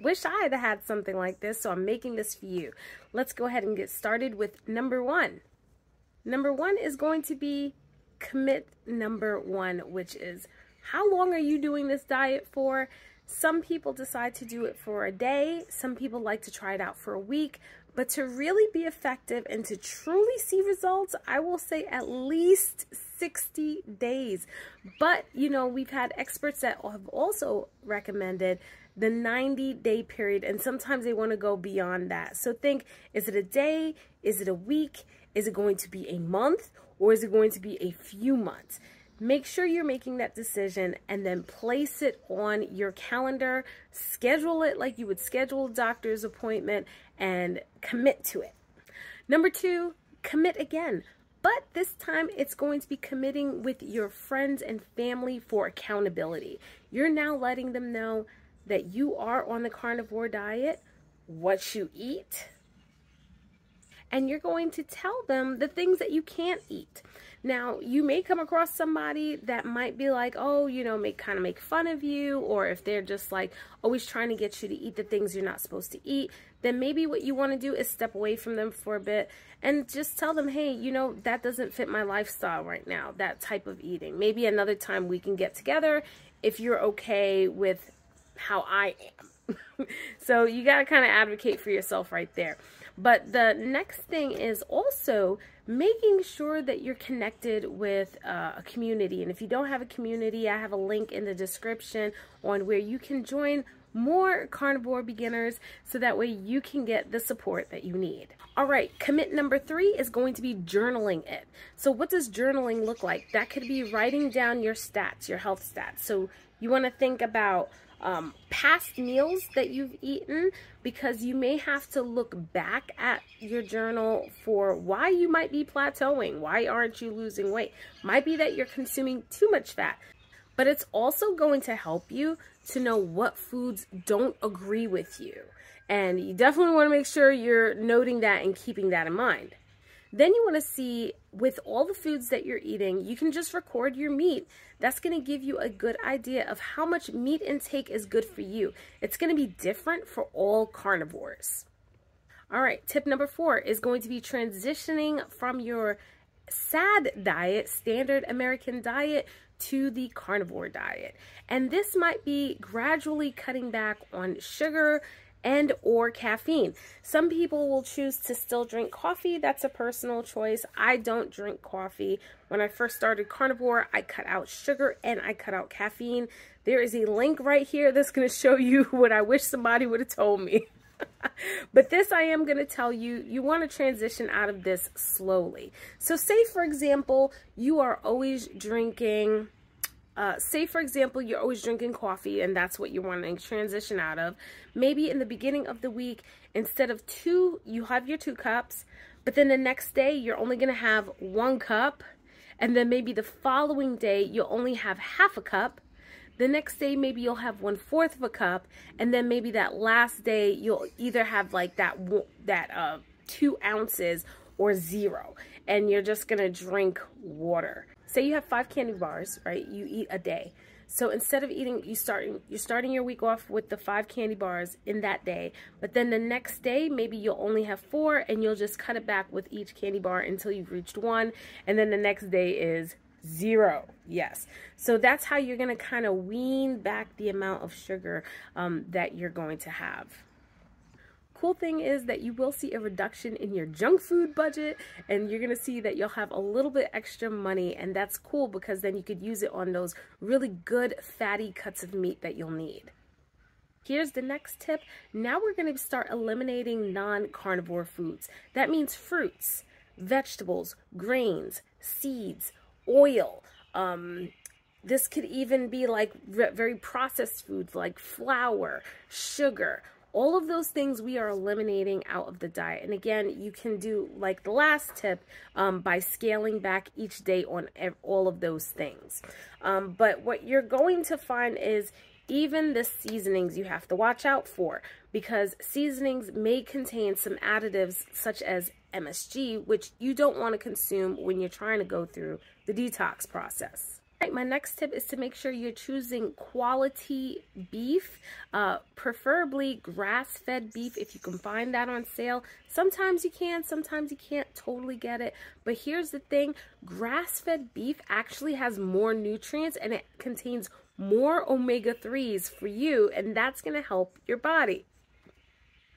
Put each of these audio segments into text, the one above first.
wish I had something like this, so I'm making this for you. Let's go ahead and get started with number one. Number one is going to be commit number one, which is how long are you doing this diet for? Some people decide to do it for a day. Some people like to try it out for a week. But to really be effective and to truly see results, I will say at least 60 days. But, you know, we've had experts that have also recommended the 90-day period, and sometimes they want to go beyond that. So think, is it a day? Is it a week? Is it going to be a month? Or is it going to be a few months? Make sure you're making that decision and then place it on your calendar. Schedule it like you would schedule a doctor's appointment and commit to it. Number two, commit again. But this time it's going to be committing with your friends and family for accountability. You're now letting them know that you are on the carnivore diet, what you eat, and you're going to tell them the things that you can't eat. Now, you may come across somebody that might be like, oh, you know, kind of make fun of you, or if they're just like always trying to get you to eat the things you're not supposed to eat, then maybe what you want to do is step away from them for a bit and just tell them, hey, you know, that doesn't fit my lifestyle right now, that type of eating. Maybe another time we can get together if you're okay with how I am. So you got to kind of advocate for yourself right there. But the next thing is also making sure that you're connected with a community. And if you don't have a community, I have a link in the description on where you can join more carnivore beginners so that way you can get the support that you need. All right, commit number three is going to be journaling it. So what does journaling look like? That could be writing down your stats, your health stats. So you want to think about past meals that you've eaten, because you may have to look back at your journal for why you might be plateauing. Why aren't you losing weight? Might be that you're consuming too much fat, but it's also going to help you to know what foods don't agree with you. And you definitely want to make sure you're noting that and keeping that in mind. Then you want to see, with all the foods that you're eating, you can just record your meat. That's going to give you a good idea of how much meat intake is good for you. It's going to be different for all carnivores. All right, tip number four is going to be transitioning from your SAD diet, standard American diet, to the carnivore diet. And this might be gradually cutting back on sugar and or caffeine. Some people will choose to still drink coffee. That's a personal choice. I don't drink coffee. When I first started carnivore, I cut out sugar and I cut out caffeine. There is a link right here that's going to show you what I wish somebody would have told me. But this I am going to tell you, you want to transition out of this slowly. So say, for example, you are always drinking you're always drinking coffee and that's what you're wanting to transition out of. Maybe in the beginning of the week, instead of two, you have your 2 cups, but then the next day you're only going to have 1 cup. And then maybe the following day you'll only have half a cup. The next day maybe you'll have 1/4 of a cup. And then maybe that last day you'll either have like that 2 ounces or 0. And you're just going to drink water. Say you have 5 candy bars, right? You eat a day. So instead of eating, you're starting your week off with the 5 candy bars in that day. But then the next day, maybe you'll only have 4 and you'll just cut it back with each candy bar until you've reached 1. And then the next day is 0. Yes. So that's how you're going to kind of wean back the amount of sugar that you're going to have. Cool thing is that you will see a reduction in your junk food budget, and you're going to see that you'll have a little bit extra money, and that's cool because then you could use it on those really good fatty cuts of meat that you'll need. Here's the next tip. Now we're going to start eliminating non-carnivore foods. That means fruits, vegetables, grains, seeds, oil. This could even be like very processed foods like flour, sugar. All of those things we are eliminating out of the diet. And again, you can do like the last tip by scaling back each day on all of those things. But what you're going to find is even the seasonings you have to watch out for, because seasonings may contain some additives such as MSG, which you don't want to consume when you're trying to go through the detox process. Right, my next tip is to make sure you're choosing quality beef, preferably grass-fed beef if you can find that on sale. Sometimes you can, sometimes you can't, totally get it. But here's the thing, grass-fed beef actually has more nutrients and it contains more omega-3s for you, and that's going to help your body.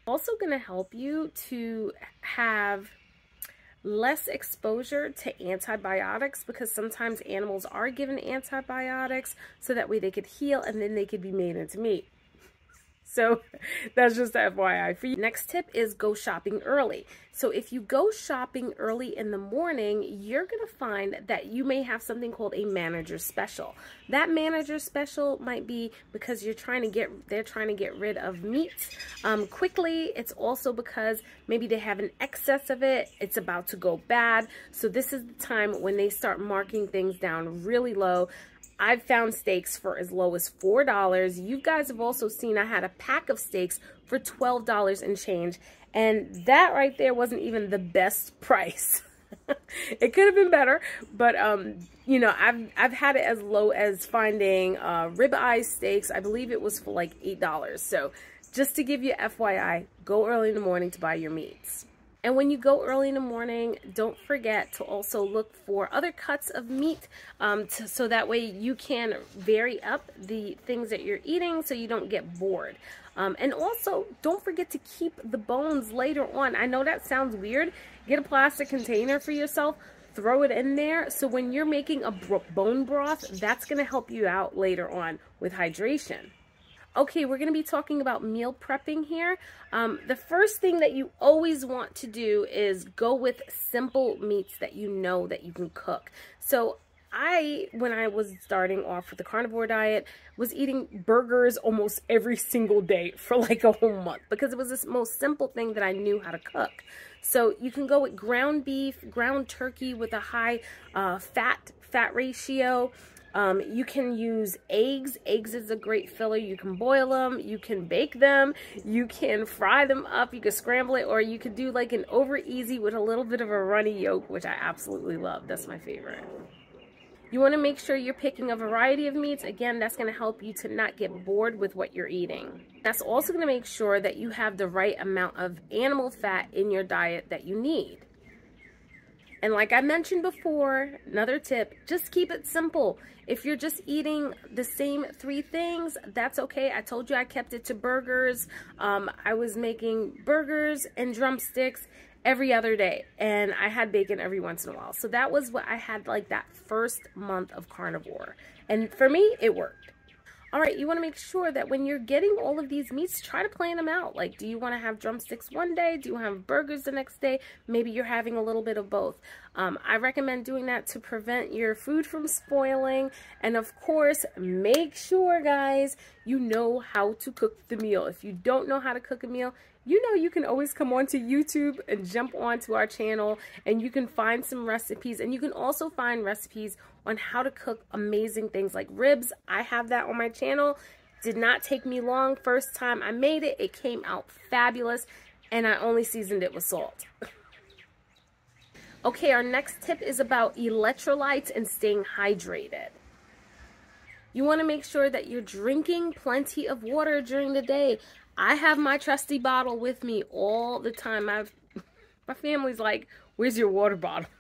Also going to help you to have less exposure to antibiotics, because sometimes animals are given antibiotics so that way they could heal and then they could be made into meat. So that's just FYI for you. Next tip is go shopping early. So if you go shopping early in the morning, you're going to find that you may have something called a manager special. That manager special might be because they're trying to get rid of meats quickly. It's also because maybe they have an excess of it. It's about to go bad. So this is the time when they start marking things down really low. I've found steaks for as low as $4. You guys have also seen I had a pack of steaks for $12 and change. And that right there wasn't even the best price. It could have been better, but you know, I've had it as low as finding ribeye steaks. I believe it was for like $8. So just to give you FYI, go early in the morning to buy your meats. And when you go early in the morning, don't forget to also look for other cuts of meat so that way you can vary up the things that you're eating so you don't get bored. And also, don't forget to keep the bones later on. I know that sounds weird. Get a plastic container for yourself, throw it in there. So when you're making a bone broth, that's going to help you out later on with hydration. Okay, we're going to be talking about meal prepping here. The first thing that you always want to do is go with simple meats that you know that you can cook. So when I was starting off with the carnivore diet, was eating burgers almost every single day for like a whole month because it was the most simple thing that I knew how to cook. So you can go with ground beef, ground turkey with a high fat ratio. You can use eggs. Eggs is a great filler. You can boil them, you can bake them, you can fry them up, you can scramble it, or you could do like an over easy with a little bit of a runny yolk, which I absolutely love. That's my favorite. You want to make sure you're picking a variety of meats. Again, that's going to help you to not get bored with what you're eating. That's also going to make sure that you have the right amount of animal fat in your diet that you need. And like I mentioned before, another tip, just keep it simple. If you're just eating the same 3 things, that's okay. I told you I kept it to burgers. I was making burgers and drumsticks every other day, and I had bacon every once in a while. So that was what I had like that first month of carnivore. And for me, it worked. All right, you want to make sure that when you're getting all of these meats, try to plan them out. Like, do you want to have drumsticks one day? Do you have burgers the next day? Maybe you're having a little bit of both. I recommend doing that to prevent your food from spoiling. And of course, make sure, guys, you know how to cook the meal. If you don't know how to cook a meal, you know you can always come onto YouTube and jump onto our channel and you can find some recipes, and you can also find recipes on how to cook amazing things like ribs. I have that on my channel. Did not take me long. First time I made it, it came out fabulous, and I only seasoned it with salt. Okay, our next tip is about electrolytes and staying hydrated. You want to make sure that you're drinking plenty of water during the day. I have my trusty bottle with me all the time. My family's like, "Where's your water bottle?"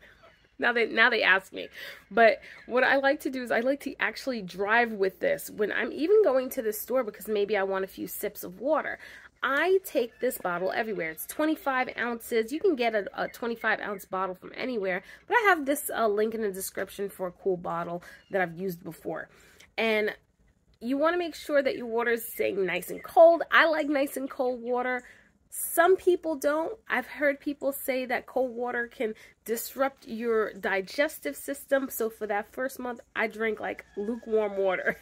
Now they ask me. But what I like to do is I like to actually drive with this when I'm even going to the store, because maybe I want a few sips of water. I take this bottle everywhere. It's 25 ounces. You can get a 25-ounce bottle from anywhere. But I have this link in the description for a cool bottle that I've used before. And you want to make sure that your water is staying nice and cold. I like nice and cold water. Some people don't. I've heard people say that cold water can disrupt your digestive system. So for that first month, I drink like lukewarm water,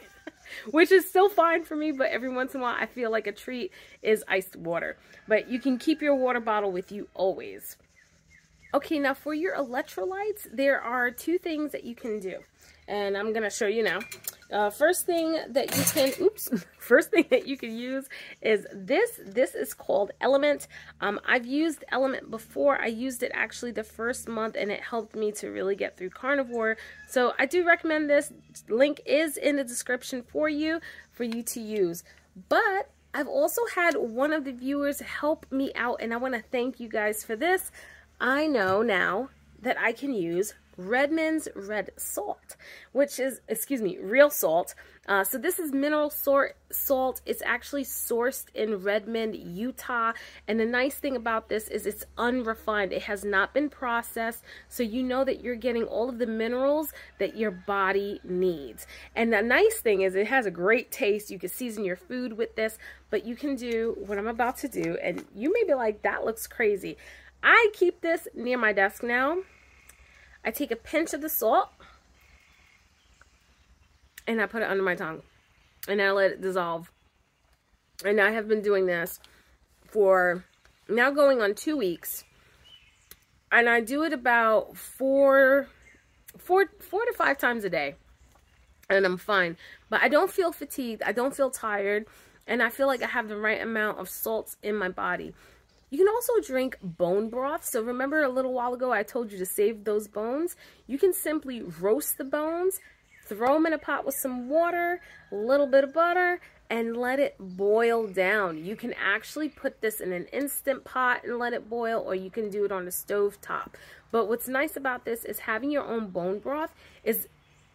which is still fine for me. But every once in a while, I feel like a treat is iced water. But you can keep your water bottle with you always. Okay, now for your electrolytes, there are 2 things that you can do. And I'm going to show you now. First thing that you can, first thing that you can use is this. This is called Element. I've used Element before. I used it actually the first month and it helped me to really get through Carnivore. So I do recommend this. Link is in the description for you to use. But I've also had one of the viewers help me out and I want to thank you guys for this. I know now that I can use Redmond's Red Salt, which is, real salt. So this is mineral salt. It's actually sourced in Redmond, Utah. And the nice thing about this is it's unrefined. It has not been processed. So you know that you're getting all of the minerals that your body needs. And the nice thing is it has a great taste. You can season your food with this, but you can do what I'm about to do. And you may be like, that looks crazy. I keep this near my desk now. I take a pinch of the salt and I put it under my tongue and I let it dissolve. And I have been doing this for now going on 2 weeks. And I do it about four to 5 times a day. And I'm fine. But I don't feel fatigued. I don't feel tired. And I feel like I have the right amount of salts in my body. You can also drink bone broth. So remember a little while ago I told you to save those bones? You can simply roast the bones, throw them in a pot with some water, a little bit of butter, and let it boil down. You can actually put this in an Instant Pot and let it boil, or you can do it on the stove top. But what's nice about this is having your own bone broth is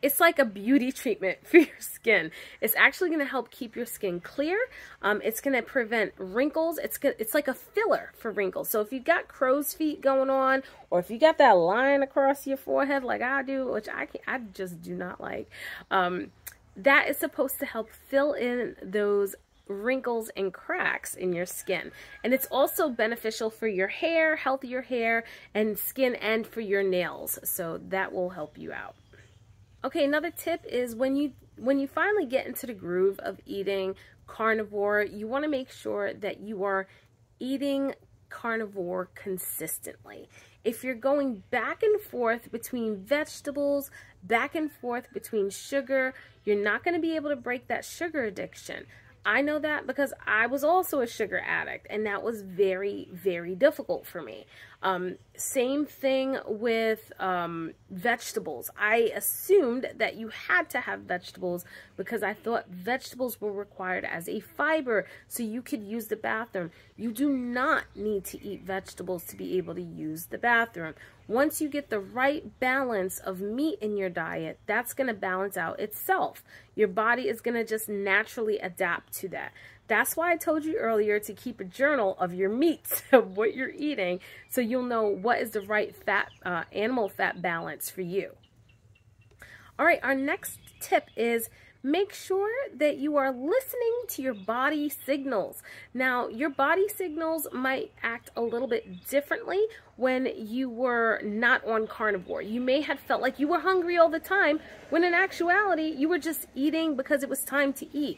it's like a beauty treatment for your skin. It's actually going to help keep your skin clear. It's going to prevent wrinkles. It's like a filler for wrinkles. So if you've got crow's feet going on, or if you got that line across your forehead like I do, which I just do not like, that is supposed to help fill in those wrinkles and cracks in your skin. And it's also beneficial for your hair, healthier hair and skin, and for your nails. So that will help you out. Okay, another tip is when you finally get into the groove of eating carnivore, you want to make sure that you are eating carnivore consistently. If you're going back and forth between vegetables, back and forth between sugar, you're not going to be able to break that sugar addiction. I know that because I was also a sugar addict, and that was very, very difficult for me. Same thing with vegetables. I assumed that you had to have vegetables because I thought vegetables were required as a fiber so you could use the bathroom. You do not need to eat vegetables to be able to use the bathroom. Once you get the right balance of meat in your diet, that's going to balance out itself. Your body is going to just naturally adapt to that. That's why I told you earlier to keep a journal of your meats, of what you're eating, so you'll know what is the right fat, animal fat balance for you. All right, our next tip is make sure that you are listening to your body signals. Now, your body signals might act a little bit differently when you were not on carnivore. You may have felt like you were hungry all the time, when in actuality, you were just eating because it was time to eat.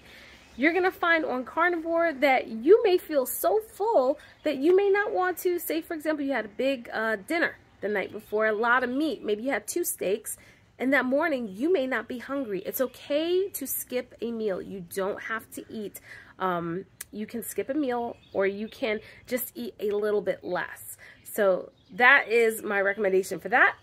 You're going to find on carnivore that you may feel so full that you may not want to, say for example, you had a big dinner the night before, a lot of meat, maybe you had 2 steaks, and that morning you may not be hungry. It's okay to skip a meal. You don't have to eat. You can skip a meal, or you can just eat a little bit less. So that is my recommendation for that.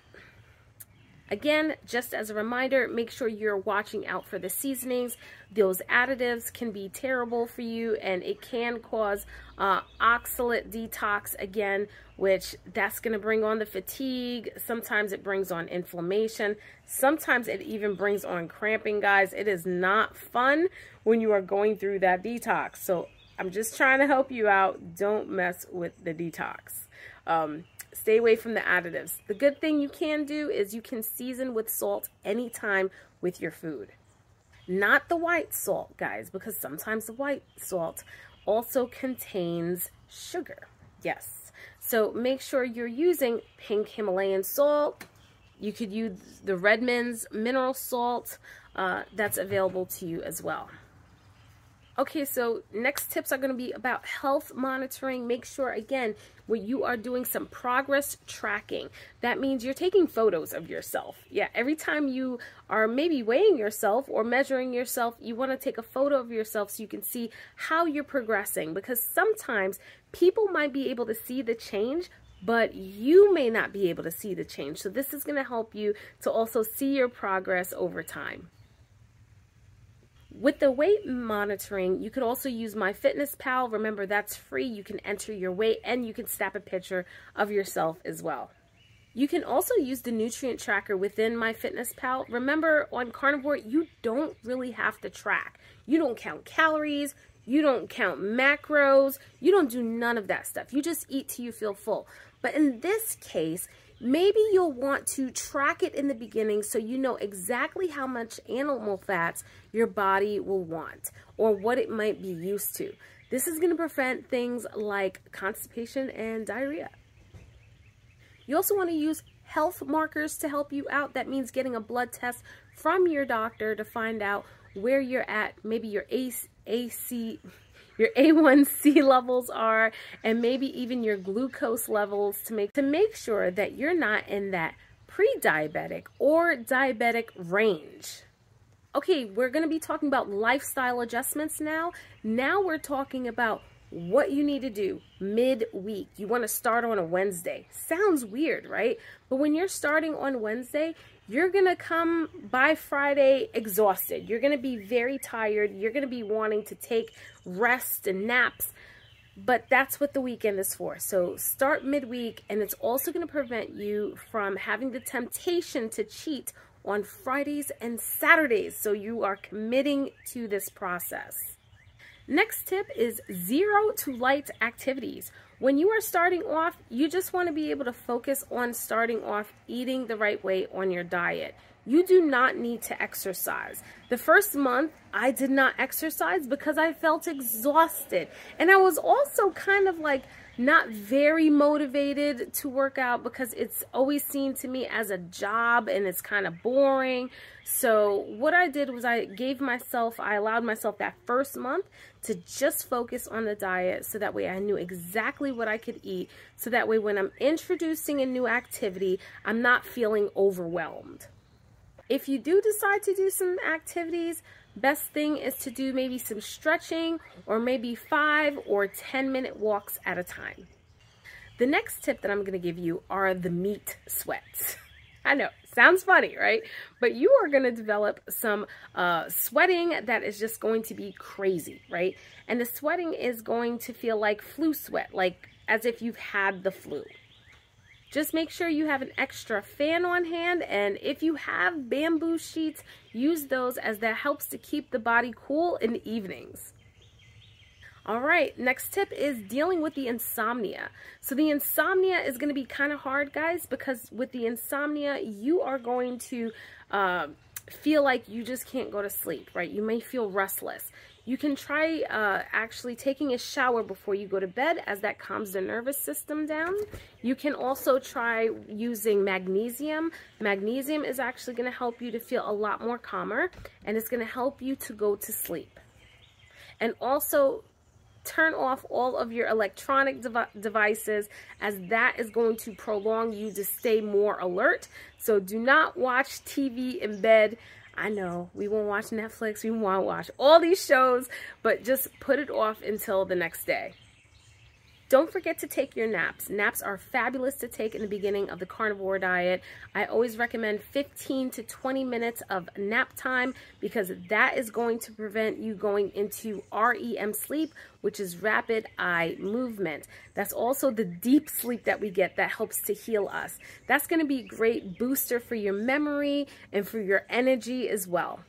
Again, just as a reminder, make sure you're watching out for the seasonings. Those additives can be terrible for you, and it can cause oxalate detox again, which that's going to bring on the fatigue. Sometimes it brings on inflammation. Sometimes it even brings on cramping, guys. It is not fun when you are going through that detox. So I'm just trying to help you out. Don't mess with the detox. Stay away from the additives. The good thing you can do is you can season with salt anytime with your food. Not the white salt, guys, because sometimes the white salt also contains sugar. Yes. So make sure you're using pink Himalayan salt. You could use the Redmond's mineral salt that's available to you as well. Okay, so next tips are going to be about health monitoring. Make sure, again, when you are doing some progress tracking, that means you're taking photos of yourself. Yeah, every time you are maybe weighing yourself or measuring yourself, you want to take a photo of yourself so you can see how you're progressing, because sometimes people might be able to see the change, but you may not be able to see the change. So this is going to help you to also see your progress over time. With the weight monitoring, you could also use MyFitnessPal. Remember, that's free. You can enter your weight and you can snap a picture of yourself as well. You can also use the nutrient tracker within MyFitnessPal. Remember, on Carnivore, you don't really have to track. You don't count calories. You don't count macros. You don't do none of that stuff. You just eat till you feel full. But in this case, maybe you'll want to track it in the beginning so you know exactly how much animal fats your body will want or what it might be used to. This is going to prevent things like constipation and diarrhea. You also want to use health markers to help you out. That means getting a blood test from your doctor to find out where you're at, maybe your your A1C levels are, and maybe even your glucose levels to make sure that you're not in that pre-diabetic or diabetic range. Okay, we're going to be talking about lifestyle adjustments now. Now we're talking about what you need to do midweek. You want to start on a Wednesday. Sounds weird, right? But when you're starting on Wednesday, you're going to come by Friday exhausted. You're going to be very tired. You're going to be wanting to take rest and naps. But that's what the weekend is for. So start midweek, and it's also going to prevent you from having the temptation to cheat on Fridays and Saturdays. So you are committing to this process. Next tip is 0 to light activities. When you are starting off, you just want to be able to focus on starting off eating the right way on your diet. You do not need to exercise. The first month, I did not exercise because I felt exhausted. And I was also kind of like not very motivated to work out because it's always seen to me as a job and it's kind of boring. So what I did was I allowed myself that first month to just focus on the diet, so that way I knew exactly what I could eat. So that way when I'm introducing a new activity, I'm not feeling overwhelmed. If you do decide to do some activities, best thing is to do maybe some stretching or maybe 5 or 10-minute walks at a time. The next tip that I'm going to give you are the meat sweats. I know, sounds funny, right? But you are going to develop some sweating that is just going to be crazy, right? And the sweating is going to feel like flu sweat, like as if you've had the flu. Just make sure you have an extra fan on hand, and if you have bamboo sheets, use those, as that helps to keep the body cool in the evenings. All right, next tip is dealing with the insomnia. So the insomnia is going to be kind of hard, guys, because with the insomnia, you are going to feel like you just can't go to sleep, right? You may feel restless. You can try actually taking a shower before you go to bed, as that calms the nervous system down. You can also try using magnesium. Magnesium is actually going to help you to feel a lot more calmer, and it's going to help you to go to sleep. And also turn off all of your electronic devices, as that is going to prolong you to stay more alert. So do not watch TV in bed. I know, we won't watch Netflix, we won't watch all these shows, but just put it off until the next day. Don't forget to take your naps. Naps are fabulous to take in the beginning of the carnivore diet. I always recommend 15 to 20 minutes of nap time, because that is going to prevent you going into REM sleep, which is rapid eye movement. That's also the deep sleep that we get that helps to heal us. That's going to be a great booster for your memory and for your energy as well.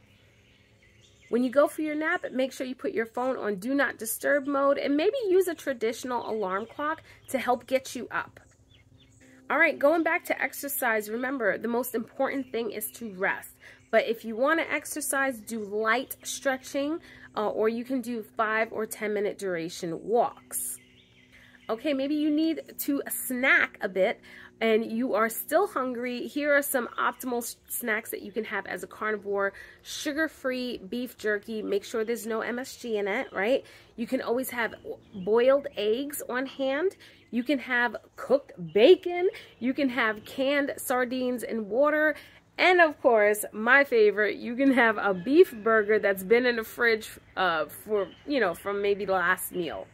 When you go for your nap, make sure you put your phone on Do Not Disturb mode, and maybe use a traditional alarm clock to help get you up. All right, going back to exercise, remember, the most important thing is to rest. But if you want to exercise, do light stretching, or you can do 5 or 10-minute duration walks. Okay, maybe you need to snack a bit. and you are still hungry, here are some optimal snacks that you can have as a carnivore. Sugar-free beef jerky. Make sure there's no MSG in it, right? You can always have boiled eggs on hand. You can have cooked bacon. You can have canned sardines in water. And of course, my favorite, you can have a beef burger that's been in the fridge from maybe the last meal.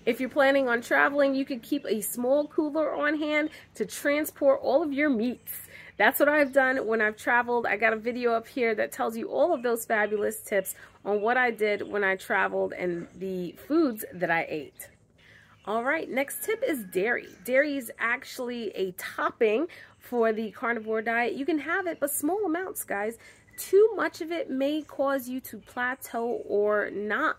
If you're planning on traveling, you could keep a small cooler on hand to transport all of your meats. That's what I've done when I've traveled. I got a video up here that tells you all of those fabulous tips on what I did when I traveled and the foods that I ate. All right, next tip is dairy. Dairy is actually a topping for the carnivore diet. You can have it, but small amounts, guys. Too much of it may cause you to plateau or not.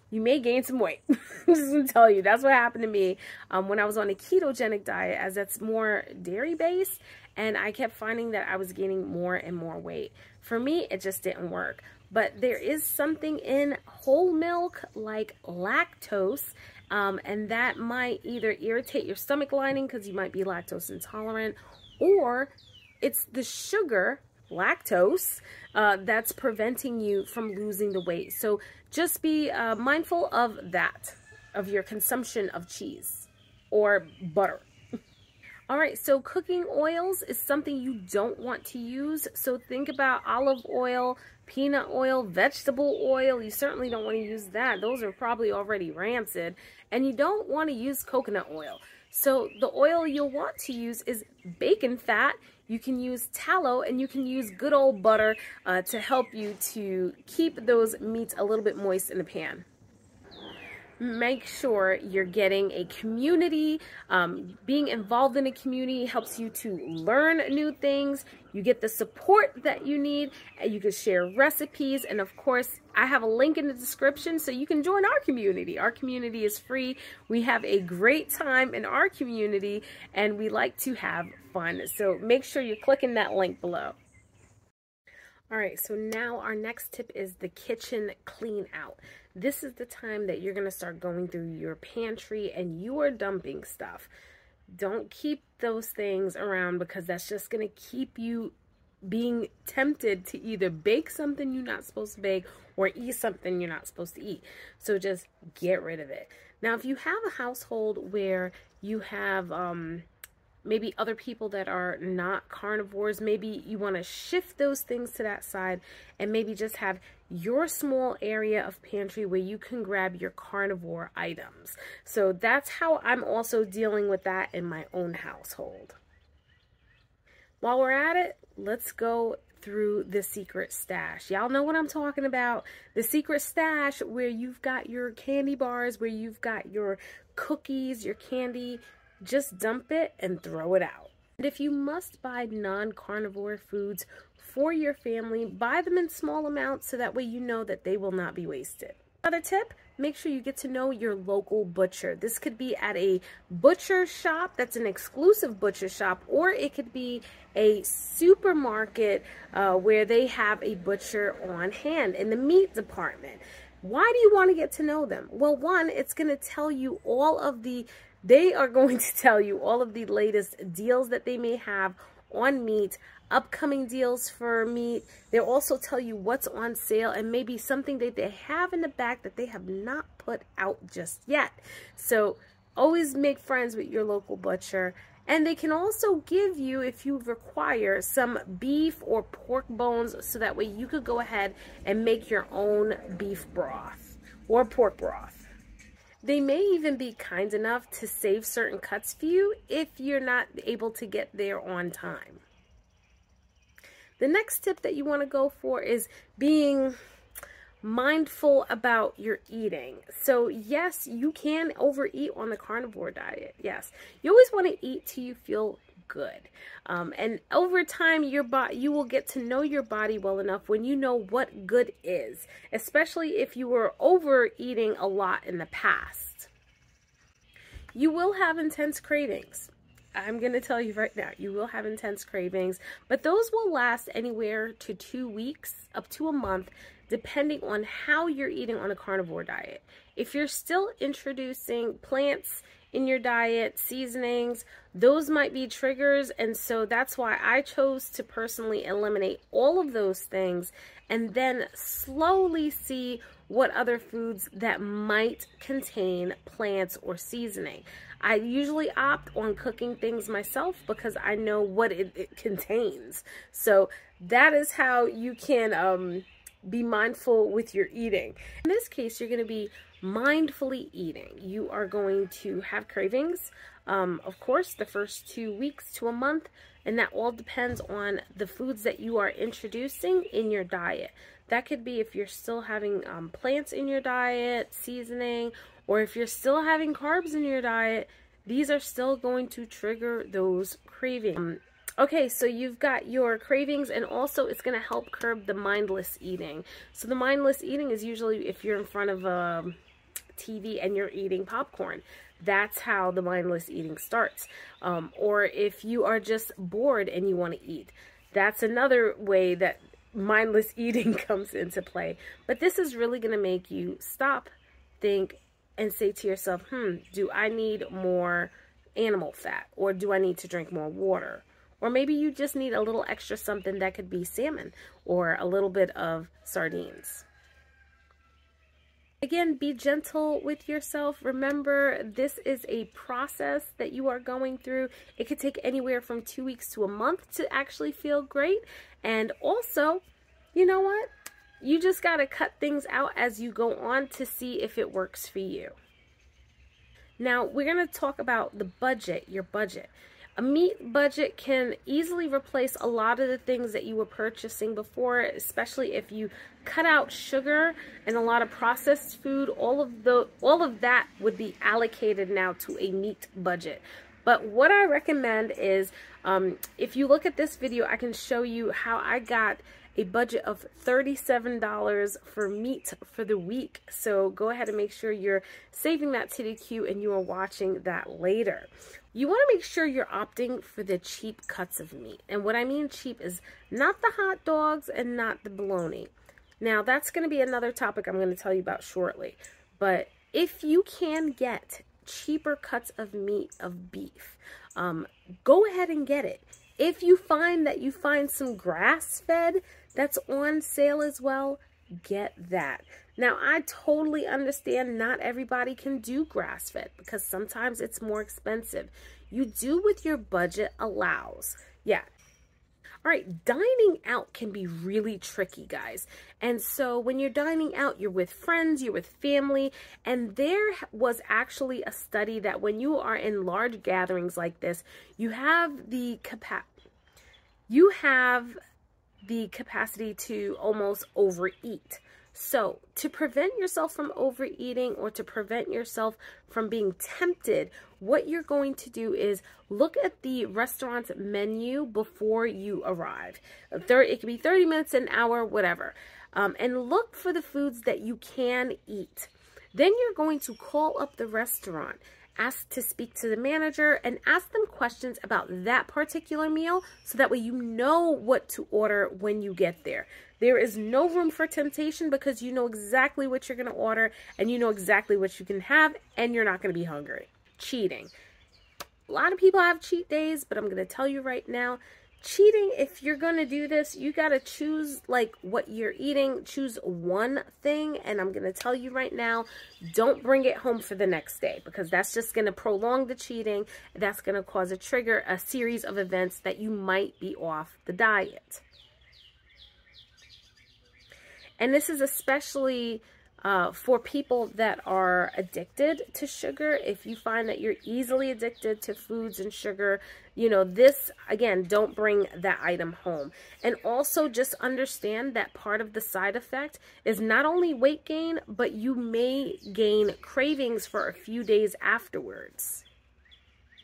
You may gain some weight. I'm just gonna tell you, that's what happened to me when I was on a ketogenic diet, as that's more dairy based, and I kept finding that I was gaining more and more weight. For me, it just didn't work. But there is something in whole milk like lactose, and that might either irritate your stomach lining because you might be lactose intolerant, or it's the sugar, lactose, that's preventing you from losing the weight. So just be mindful of that, of your consumption of cheese or butter. All right, so cooking oils is something you don't want to use. So think about olive oil, peanut oil, vegetable oil. You certainly don't want to use that. Those are probably already rancid. And you don't want to use coconut oil. So the oil you'll want to use is bacon fat. You can use tallow, and you can use good old butter to help you to keep those meats a little bit moist in the pan. Make sure you're getting a community. Being involved in a community helps you to learn new things. You get the support that you need, and you can share recipes. And of course, I have a link in the description so you can join our community. Our community is free. We have a great time in our community, and we like to have fun. So make sure you're clicking that link below. All right, so now our next tip is the kitchen clean out. This is the time that you're going to start going through your pantry and you are dumping stuff. Don't keep those things around, because that's just going to keep you being tempted to either bake something you're not supposed to bake or eat something you're not supposed to eat. So just get rid of it. Now, if you have a household where you have maybe other people that are not carnivores, maybe you want to shift those things to that side and maybe just have your small area of pantry where you can grab your carnivore items. So that's how I'm also dealing with that in my own household. While we're at it, let's go through the secret stash. Y'all know what I'm talking about. The secret stash, where you've got your candy bars, where you've got your cookies, your candy. Just dump it and throw it out. And if you must buy non-carnivore foods for your family, buy them in small amounts so that way you know that they will not be wasted. Another tip, make sure you get to know your local butcher. This could be at a butcher shop that's an exclusive butcher shop, or it could be a supermarket where they have a butcher on hand in the meat department. Why do you want to get to know them? Well, one, it's going to tell you they are going to tell you all of the latest deals that they may have on meat, upcoming deals for meat. They'll also tell you what's on sale and maybe something that they have in the back that they have not put out just yet. So always make friends with your local butcher. And they can also give you, if you require, some beef or pork bones, so that way you could go ahead and make your own beef broth or pork broth. They may even be kind enough to save certain cuts for you if you're not able to get there on time. The next tip that you want to go for is being mindful about your eating. So yes, you can overeat on the carnivore diet. Yes, you always want to eat till you feel good. And over time, you will get to know your body well enough when you know what good is, especially if you were overeating a lot in the past. You will have intense cravings. I'm going to tell you right now, you will have intense cravings, but those will last anywhere to 2 weeks, up to a month, depending on how you're eating on a carnivore diet. If you're still introducing plants in your diet, seasonings, those might be triggers. And so that's why I chose to personally eliminate all of those things and then slowly see what other foods that might contain plants or seasoning. I usually opt on cooking things myself because I know what it contains. So that is how you can be mindful with your eating. In this case, you're going to be mindfully eating. You are going to have cravings, of course, the first 2 weeks to a month, and that all depends on the foods that you are introducing in your diet. That could be if you're still having plants in your diet, seasoning, or if you're still having carbs in your diet, these are still going to trigger those cravings. Okay, so you've got your cravings, and also it's going to help curb the mindless eating. So the mindless eating is usually if you're in front of a TV and you're eating popcorn. That's how the mindless eating starts. Or if you are just bored and you want to eat. That's another way that mindless eating comes into play. But this is really going to make you stop, think, and say to yourself, do I need more animal fat? Or do I need to drink more water? Or maybe you just need a little extra something that could be salmon or a little bit of sardines. Again, be gentle with yourself. Remember, this is a process that you are going through. It could take anywhere from 2 weeks to a month to actually feel great. And also, you know what? You just got to cut things out as you go on to see if it works for you. Now, we're going to talk about the budget, your budget. A meat budget can easily replace a lot of the things that you were purchasing before, especially if you cut out sugar and a lot of processed food. All of that would be allocated now to a meat budget. But what I recommend is, if you look at this video, I can show you how I got a budget of $37 for meat for the week. So go ahead and make sure you're saving that to the queue and you are watching that later. You want to make sure you're opting for the cheap cuts of meat. And what I mean cheap is not the hot dogs and not the bologna. Now, that's going to be another topic I'm going to tell you about shortly. But if you can get cheaper cuts of meat, of beef, go ahead and get it. If you find that you find some grass-fed that's on sale as well, get that. Now, I totally understand not everybody can do grass-fed because sometimes it's more expensive. You do what your budget allows. Yeah. All right, dining out can be really tricky, guys. And so when you're dining out, you're with friends, you're with family, and there was actually a study that when you are in large gatherings like this, you have the capacity to almost overeat. So to prevent yourself from overeating or to prevent yourself from being tempted, what you're going to do is look at the restaurant's menu before you arrive. It could be 30 minutes, an hour, whatever. And look for the foods that you can eat. Then you're going to call up the restaurant, ask to speak to the manager, and ask them questions about that particular meal so that way you know what to order when you get there. There is no room for temptation because you know exactly what you're going to order and you know exactly what you can have and you're not going to be hungry. Cheating. A lot of people have cheat days, but I'm going to tell you right now, cheating, if you're going to do this, you got to choose like what you're eating. Choose one thing, and I'm going to tell you right now, don't bring it home for the next day because that's just going to prolong the cheating. That's going to cause a series of events that you might be off the diet. And this is especially for people that are addicted to sugar. If you find that you're easily addicted to foods and sugar, you know, this, again, don't bring that item home. And also just understand that part of the side effect is not only weight gain, but you may gain cravings for a few days afterwards.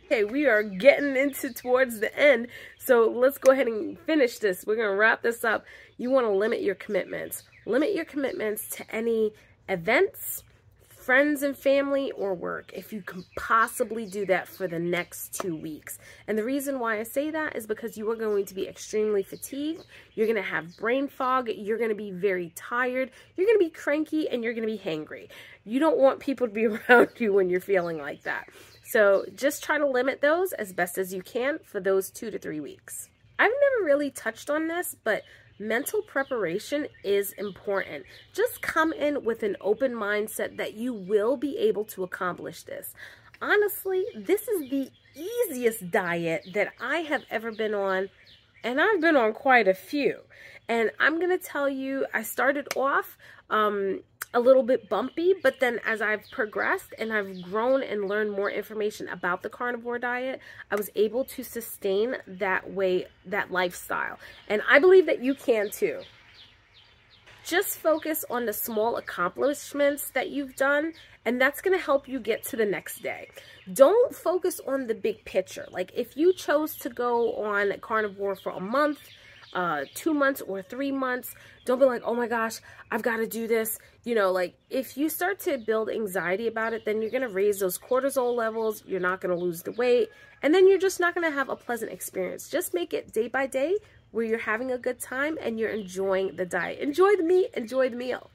Okay, we are getting towards the end, so let's go ahead and finish this. We're going to wrap this up. You want to limit your commitments. Limit your commitments to any events, friends and family, or work if you can possibly do that for the next 2 weeks. And the reason why I say that is because you are going to be extremely fatigued. You're going to have brain fog. You're going to be very tired. You're going to be cranky and you're going to be hangry. You don't want people to be around you when you're feeling like that. So just try to limit those as best as you can for those 2 to 3 weeks. I've never really touched on this, but mental preparation is important. Just come in with an open mindset that you will be able to accomplish this. Honestly, this is the easiest diet that I have ever been on, and I've been on quite a few. And I'm going to tell you, I started off a little bit bumpy, but then as I've progressed and I've grown and learned more information about the carnivore diet, I was able to sustain that lifestyle. And I believe that you can too. Just focus on the small accomplishments that you've done, and that's going to help you get to the next day. Don't focus on the big picture. Like if you chose to go on carnivore for a month, 2 months or 3 months, don't be like, oh my gosh, I've got to do this. You know, like if you start to build anxiety about it, then you're going to raise those cortisol levels. You're not going to lose the weight. And then you're just not going to have a pleasant experience. Just make it day by day where you're having a good time and you're enjoying the diet. Enjoy the meat, enjoy the meal.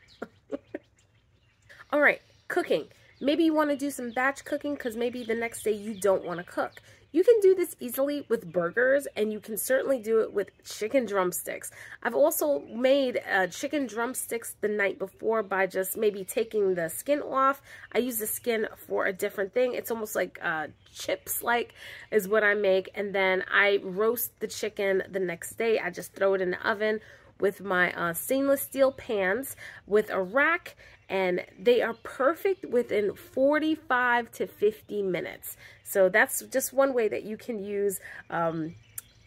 All right, cooking. Maybe you want to do some batch cooking because maybe the next day you don't want to cook. You can do this easily with burgers, and you can certainly do it with chicken drumsticks. I've also made chicken drumsticks the night before by just maybe taking the skin off. I use the skin for a different thing. It's almost like chips like is what I make, and then I roast the chicken the next day. I just throw it in the oven with my stainless steel pans with a rack, and they are perfect within 45 to 50 minutes. So that's just one way that you can use,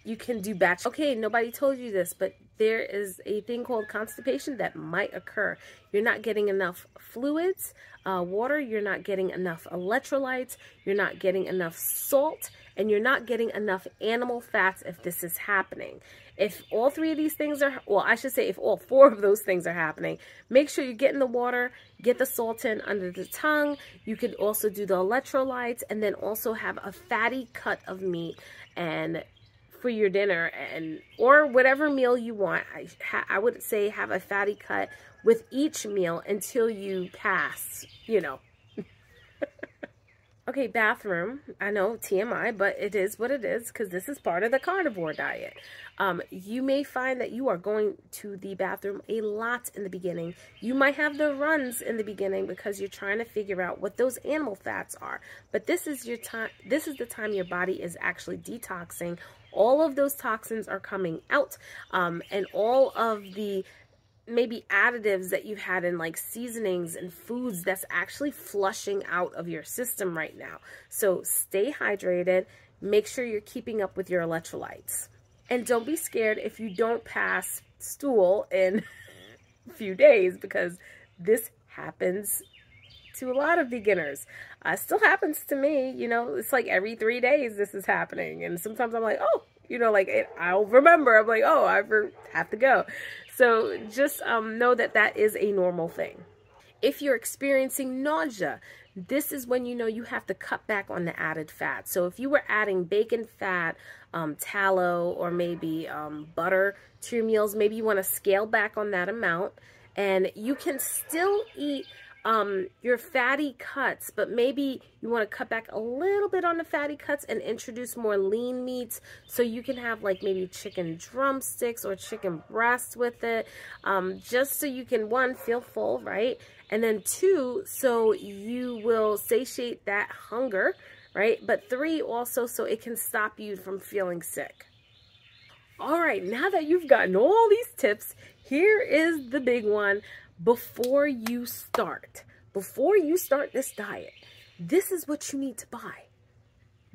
you can do batch. Okay, nobody told you this, but there is a thing called constipation that might occur. You're not getting enough fluids, water, you're not getting enough electrolytes, you're not getting enough salt, and you're not getting enough animal fats if this is happening. If all 3 of these things are, well, I should say if all 4 of those things are happening, make sure you get in the water, get the salt in under the tongue. You could also do the electrolytes, and then also have a fatty cut of meat and for your dinner, and or whatever meal you want. I would say have a fatty cut with each meal until you pass, you know. Okay, bathroom. I know, TMI, but it is what it is because this is part of the carnivore diet. You may find that you are going to the bathroom a lot in the beginning. You might have the runs in the beginning because you're trying to figure out what those animal fats are. But this is your time. This is the time your body is actually detoxing. All of those toxins are coming out, and all of the maybe additives that you've had in like seasonings and foods, that's actually flushing out of your system right now. So stay hydrated, make sure you're keeping up with your electrolytes, and don't be scared if you don't pass stool in a few days, because this happens to a lot of beginners. Still happens to me, you know. It's like every 3 days this is happening, and sometimes I'm like, oh, you know, like I'll remember. I'm like, oh, I have to go. So just know that that is a normal thing. If you're experiencing nausea, this is when you know you have to cut back on the added fat. So if you were adding bacon fat, tallow, or maybe butter to your meals, maybe you want to scale back on that amount. And you can still eat your fatty cuts, but maybe you want to cut back a little bit on the fatty cuts and introduce more lean meats, so you can have like maybe chicken drumsticks or chicken breast with it, just so you can, 1, feel full, right? And then 2, so you will satiate that hunger, right? But 3, also so it can stop you from feeling sick. All right, now that you've gotten all these tips, here is the big one. Before you start this diet, this is what you need to buy.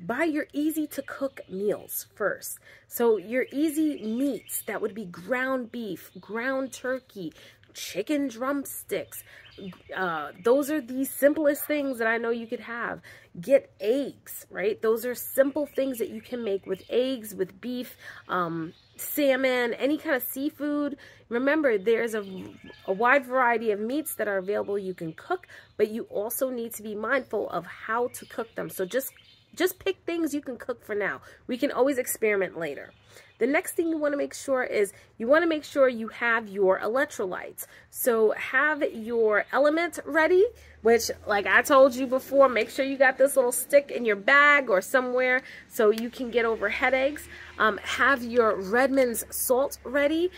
Buy your easy to cook meals first. So your easy meats, that would be ground beef, ground turkey, chicken drumsticks. Those are the simplest things that I know you could have. Get eggs, right? Those are simple things that you can make with eggs, with beef, salmon, any kind of seafood. Remember, there's a wide variety of meats that are available you can cook, but you also need to be mindful of how to cook them. So just just pick things you can cook for now. We can always experiment later. The next thing you want to make sure is you want to make sure you have your electrolytes. So have your element ready, which, like I told you before, make sure you got this little stick in your bag or somewhere so you can get over headaches. Have your Redmond's salt ready.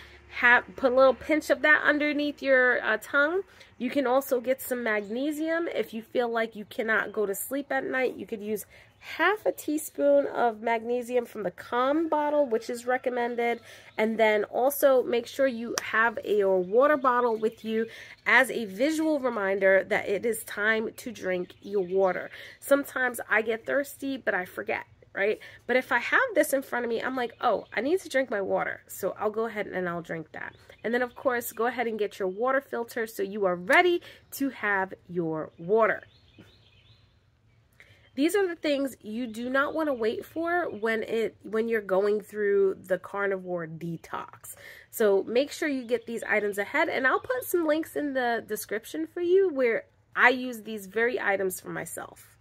Put a little pinch of that underneath your tongue. You can also get some magnesium. If you feel like you cannot go to sleep at night, you could use half a teaspoon of magnesium from the Calm bottle, which is recommended. And then also make sure you have a water bottle with you as a visual reminder that it is time to drink your water. Sometimes I get thirsty, but I forget. Right? But if I have this in front of me, I'm like, oh, I need to drink my water. So I'll go ahead and I'll drink that. And then, of course, go ahead and get your water filter so you are ready to have your water. These are the things you do not want to wait for when you're going through the carnivore detox. So make sure you get these items ahead. And I'll put some links in the description for you where I use these very items for myself.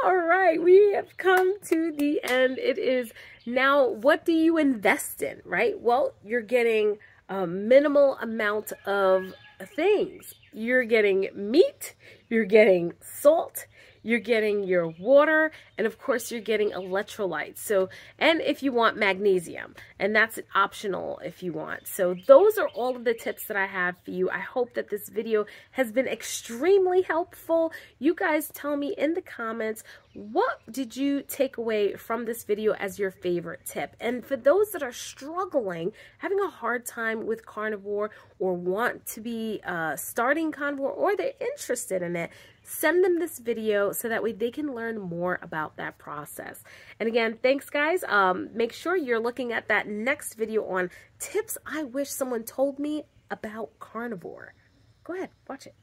All right, we have come to the end. It is now, what do you invest in, right? Well, you're getting a minimal amount of things. You're getting meat, you're getting salt, you're getting your water, and of course you're getting electrolytes. So, and if you want magnesium, and that's optional if you want. So those are all of the tips that I have for you. I hope that this video has been extremely helpful. You guys tell me in the comments, what did you take away from this video as your favorite tip? And for those that are struggling, having a hard time with carnivore, or want to be starting carnivore, or they're interested in it, send them this video so that way they can learn more about that process. And again, thanks guys. Make sure you're looking at that next video on tips I wish someone told me about carnivore. Go ahead, watch it.